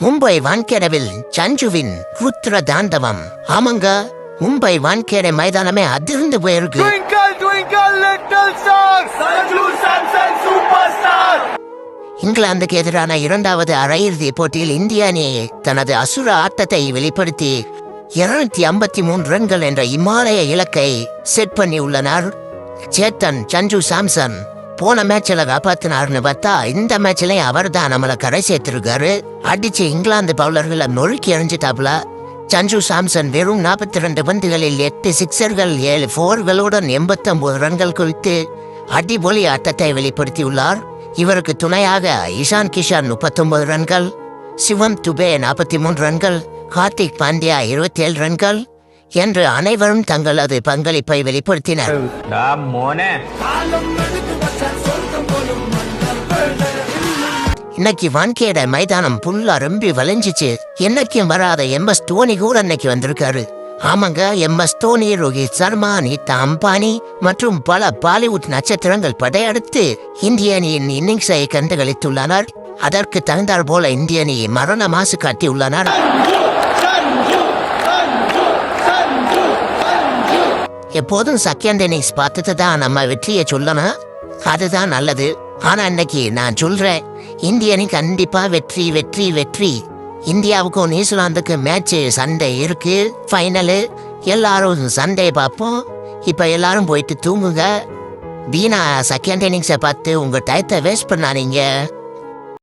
மும்பை வான்கேடவில் சஞ்சுவின் ருத்ர தாண்டவம். ஆமாங்க, மும்பை வான்கேடை மைதானமே அதிர்ந்து போயிருக்கு. இங்கிலாந்துக்கு எதிரான இரண்டாவது அரையிறுதி போட்டியில் இந்திய அணி தனது அசுர ஆட்டத்தை வெளிப்படுத்தி 253 ரன்கள் என்ற இமாலய இலக்கை செட் பண்ணி உள்ளனர். சேத்தன் சஞ்சு சாம்சன் போன மேட்ச்ல காப்பாத்தினார்னு பார்த்தா இந்த மேட்ச்லயும் அவர் தான் நம்மளை கரை சேர்த்திருக்காரு. அடிச்சு இங்கிலாந்து பவுலர்களை நொறுக்கி எறிஞ்சிட்டாப்ல. சஞ்சு சாம்சன் வெறும் 42 பந்துகளில் 8 சிக்ஸர்கள் 7 4களுடன் 89 ரன்கள் குவித்து அடிபொலி ஆட்டத்தை வெளிப்படுத்தியுள்ளார். இவருக்கு துணையாக இஷான் கிஷான் 39 ரன்கள், சிவம் துபே 43 ரன்கள், கார்த்திக் பாண்டியா 27 ரன்கள் என்று அனைவரும் தங்களது பங்களிப்பை வெளிப்படுத்தினர். இன்னைக்கு வான்கேட மைதானம் புல்லா ரொம்ப வளைஞ்சிச்சு. என்னைக்கும் வராத MS தோனி கூட இன்னைக்கு வந்திருக்காரு. ஆமாங்க, MS தோனி, ரோஹித் சர்மா, நீதா அம்பானி மற்றும் பல பாலிவுட் நட்சத்திரங்கள் படையெடுத்து இந்திய அணியின் இன்னிங்ஸை கண்டுகளித்துள்ளனர். அதற்கு தகுந்தாற் போல இந்திய அணி மரண மாசு காட்டியுள்ளனர். எப்போதும் செகண்ட் இன்னிங்ஸ் பார்த்துட்டு தான் நம்ம வெற்றியை சொல்லணும், அதுதான் நல்லது. ஆனா இன்னைக்கு நான் சொல்றேன், இந்திய அணி கண்டிப்பா வெற்றி வெற்றி வெற்றி. இந்தியாவுக்கும் நியூசிலாந்துக்கு மேட்ச் சண்டே இருக்கு, ஃபைனலு. எல்லாரும் சண்டே பார்ப்போம். இப்ப எல்லாரும் போயிட்டு தூங்குங்க. வீணா செகண்ட் இன்னிங்ஸை பார்த்து உங்க டயத்தை வேஸ்ட் பண்ணாதீங்க.